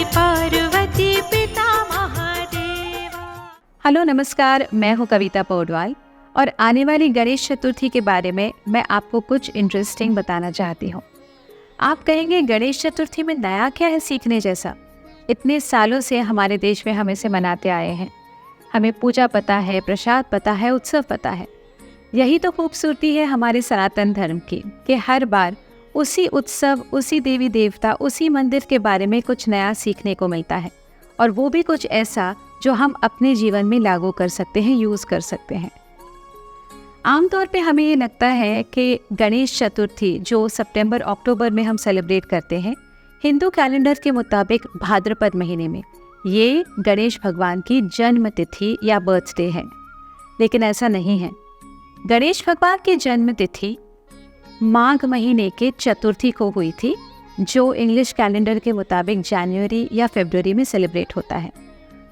पार्वती पिता महादेवा। हेलो नमस्कार, मैं हूँ कविता पौडवाल और आने वाली गणेश चतुर्थी के बारे में मैं आपको कुछ इंटरेस्टिंग बताना चाहती हूँ। आप कहेंगे गणेश चतुर्थी में नया क्या है सीखने जैसा? इतने सालों से हमारे देश में हम इसे मनाते आए हैं। हमें पूजा पता है, प्रसाद पता है, उत्सव पता है। यही तो खूबसूरती है हमारे सनातन धर्म की कि हर बार उसी उत्सव, उसी देवी देवता, उसी मंदिर के बारे में कुछ नया सीखने को मिलता है, और वो भी कुछ ऐसा जो हम अपने जीवन में लागू कर सकते हैं, यूज़ कर सकते हैं। आमतौर पे हमें ये लगता है कि गणेश चतुर्थी जो सितंबर अक्टूबर में हम सेलिब्रेट करते हैं, हिंदू कैलेंडर के मुताबिक भाद्रपद महीने में, ये गणेश भगवान की जन्म तिथि या बर्थडे है। लेकिन ऐसा नहीं है। गणेश भगवान की जन्म तिथि माघ महीने के चतुर्थी को हुई थी, जो इंग्लिश कैलेंडर के मुताबिक जनवरी या फरवरी में सेलिब्रेट होता है।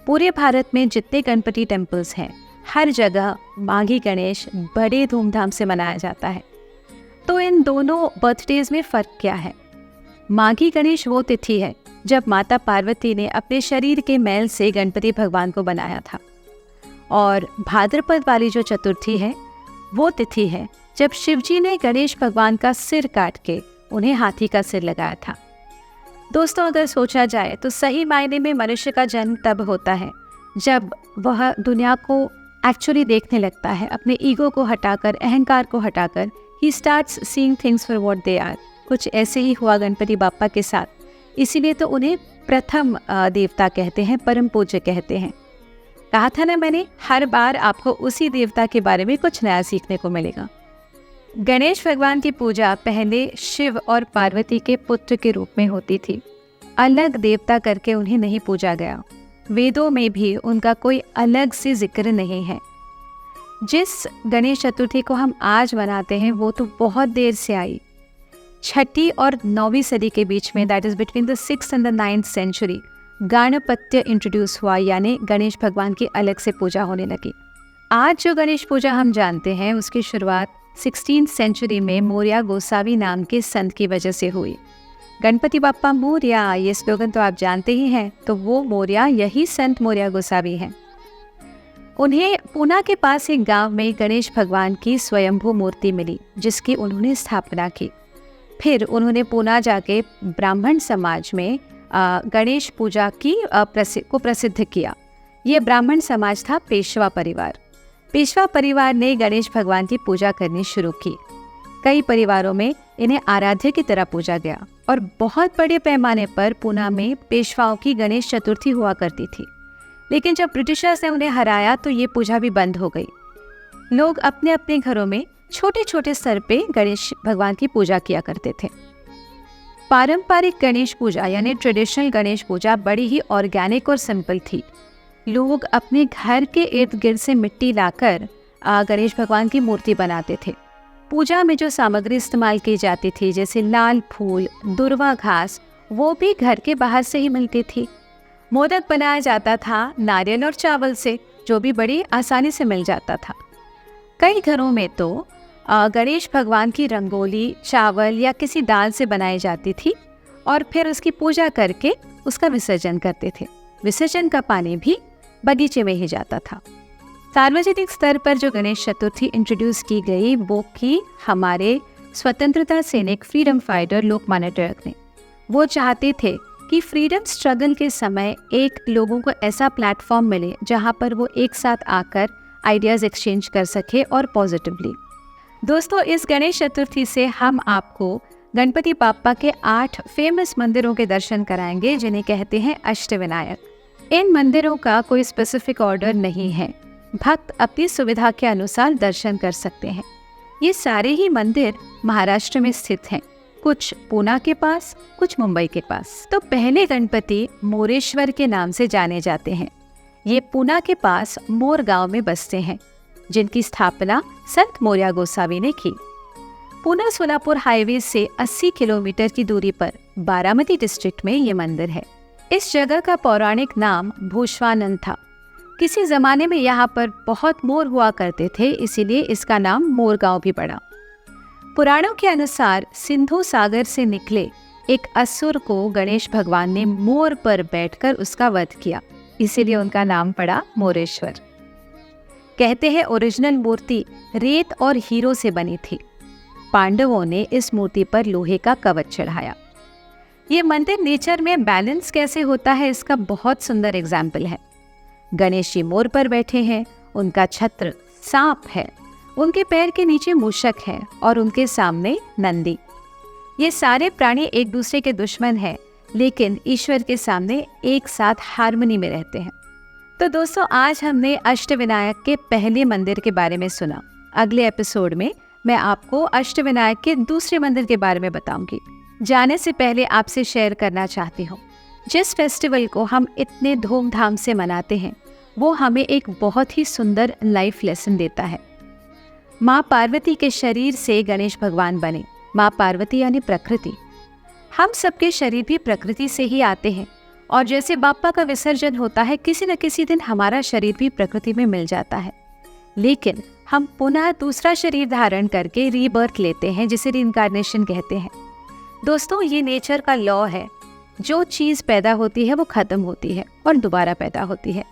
पूरे भारत में जितने गणपति टेम्पल्स हैं, हर जगह माघी गणेश बड़े धूमधाम से मनाया जाता है। तो इन दोनों बर्थडेज में फ़र्क क्या है? माघी गणेश वो तिथि है जब माता पार्वती ने अपने शरीर के मैल से गणपति भगवान को बनाया था, और भाद्रपद वाली जो चतुर्थी है वो तिथि है जब शिवजी ने गणेश भगवान का सिर काट के उन्हें हाथी का सिर लगाया था। दोस्तों, अगर सोचा जाए तो सही मायने में मनुष्य का जन्म तब होता है जब वह दुनिया को एक्चुअली देखने लगता है, अपने ईगो को हटाकर, अहंकार को हटाकर। He starts seeing things for what they are. कुछ ऐसे ही हुआ गणपति बाप्पा के साथ, इसीलिए तो उन्हें प्रथम देवता कहते हैं, परम पूज्य कहते हैं। कहा था ना मैंने, हर बार आपको उसी देवता के बारे में कुछ नया सीखने को मिलेगा। गणेश भगवान की पूजा पहले शिव और पार्वती के पुत्र के रूप में होती थी। अलग देवता करके उन्हें नहीं पूजा गया। वेदों में भी उनका कोई अलग से जिक्र नहीं है। जिस गणेश चतुर्थी को हम आज मनाते हैं वो तो बहुत देर से आई। 6वीं और 9वीं सदी के बीच में, that is between the 6th and the 9th century, Ganapatya introduce हुआ, यानी गणेश भगवान की अलग से पूजा होने लगी। आज जो गणेश पूजा हम जानते हैं उसकी शुरुआत 16th सेंचुरी में मोरया गोसावी नाम के संत की वजह से हुई। गणपति बाप्पा मोरया, ये स्लोगन तो आप जानते ही हैं। तो वो मोरया, यही संत मोरया गोसावी हैं। उन्हें पूना के पास एक गांव में गणेश भगवान की स्वयंभू मूर्ति मिली, जिसकी उन्होंने स्थापना की। फिर उन्होंने पूना जाके ब्राह्मण समाज में गणेश पूजा की को प्रसिद्ध किया। ये ब्राह्मण समाज था पेशवा परिवार। पेशवा परिवार ने गणेश भगवान की पूजा करनी शुरू की। कई परिवारों में इन्हें आराध्य की तरह पूजा गया, और बहुत बड़े पैमाने पर पूना में पेशवाओं की गणेश चतुर्थी हुआ करती थी। लेकिन जब ब्रिटिशर्स ने उन्हें हराया तो ये पूजा भी बंद हो गई। लोग अपने अपने घरों में छोटे छोटे स्तर पे गणेश भगवान की पूजा किया करते थे। पारंपरिक गणेश पूजा यानी ट्रेडिशनल गणेश पूजा बड़ी ही ऑर्गेनिक और सिंपल थी। लोग अपने घर के इर्द गिर्द से मिट्टी लाकर गणेश भगवान की मूर्ति बनाते थे। पूजा में जो सामग्री इस्तेमाल की जाती थी, जैसे लाल फूल, दुर्वा घास, वो भी घर के बाहर से ही मिलती थी। मोदक बनाया जाता था नारियल और चावल से, जो भी बड़ी आसानी से मिल जाता था। कई घरों में तो गणेश भगवान की रंगोली चावल या किसी दाल से बनाई जाती थी, और फिर उसकी पूजा करके उसका विसर्जन करते थे। विसर्जन का पानी भी बगीचे में ही जाता था। सार्वजनिक स्तर पर जो गणेश चतुर्थी इंट्रोड्यूस की गई वो की हमारे स्वतंत्रता सैनिक, फ्रीडम फाइटर लोकमान्य तिलक ने। वो चाहते थे कि फ्रीडम स्ट्रगल के समय एक लोगों को ऐसा प्लेटफॉर्म मिले जहाँ पर वो एक साथ आकर आइडियाज़ एक्सचेंज कर सके, और पॉजिटिवली। दोस्तों, इस गणेश चतुर्थी से हम आपको गणपति बाप्पा के 8 फेमस मंदिरों के दर्शन कराएंगे, जिन्हें कहते हैं अष्टविनायक। इन मंदिरों का कोई स्पेसिफिक ऑर्डर नहीं है। भक्त अपनी सुविधा के अनुसार दर्शन कर सकते हैं। ये सारे ही मंदिर महाराष्ट्र में स्थित हैं, कुछ पूना के पास, कुछ मुंबई के पास। तो पहले गणपति मोरेश्वर के नाम से जाने जाते हैं। ये पूना के पास मोर गांव में बसते हैं, जिनकी स्थापना संत मोरया गोसावी ने की। पूना सोलापुर हाईवे से 80 किलोमीटर की दूरी पर बारामती डिस्ट्रिक्ट में ये मंदिर है। इस जगह का पौराणिक नाम भूश्वानंद था। किसी जमाने में यहाँ पर बहुत मोर हुआ करते थे, इसीलिए इसका नाम मोरगांव भी पड़ा। पुराणों के अनुसार सिंधु सागर से निकले एक असुर को गणेश भगवान ने मोर पर बैठकर उसका वध किया, इसीलिए उनका नाम पड़ा मोरेश्वर। कहते हैं ओरिजिनल मूर्ति रेत और हीरो से बनी थी। पांडवों ने इस मूर्ति पर लोहे का कवच चढ़ाया। ये मंदिर नेचर में बैलेंस कैसे होता है इसका बहुत सुंदर एग्जाम्पल है। गणेश जी मोर पर बैठे हैं, उनका छत्र सांप है, उनके पैर के नीचे मूषक है और उनके सामने नंदी। ये सारे प्राणी एक दूसरे के दुश्मन हैं, लेकिन ईश्वर के सामने एक साथ हार्मनी में रहते हैं। तो दोस्तों, आज हमने अष्टविनायक के पहले मंदिर के बारे में सुना। अगले एपिसोड में मैं आपको अष्टविनायक के दूसरे मंदिर के बारे में बताऊंगी। जाने से पहले आपसे शेयर करना चाहती हूँ, जिस फेस्टिवल को हम इतने धूमधाम से मनाते हैं वो हमें एक बहुत ही सुंदर लाइफ लेसन देता है। माँ पार्वती के शरीर से गणेश भगवान बने। माँ पार्वती यानी प्रकृति। हम सबके शरीर भी प्रकृति से ही आते हैं और जैसे बाप्पा का विसर्जन होता है, किसी न किसी दिन हमारा शरीर भी प्रकृति में मिल जाता है, लेकिन हम पुनः दूसरा शरीर धारण करके रीबर्थ लेते हैं, जिसे रीइंकार्नेशन कहते हैं। दोस्तों, ये नेचर का लॉ है। जो चीज़ पैदा होती है वो खत्म होती है और दोबारा पैदा होती है।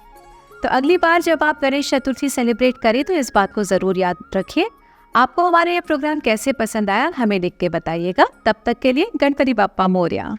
तो अगली बार जब आप गणेश चतुर्थी सेलिब्रेट करें तो इस बात को ज़रूर याद रखिए। आपको हमारा ये प्रोग्राम कैसे पसंद आया हमें लिख के बताइएगा। तब तक के लिए गणपति बाप्पा मोरया।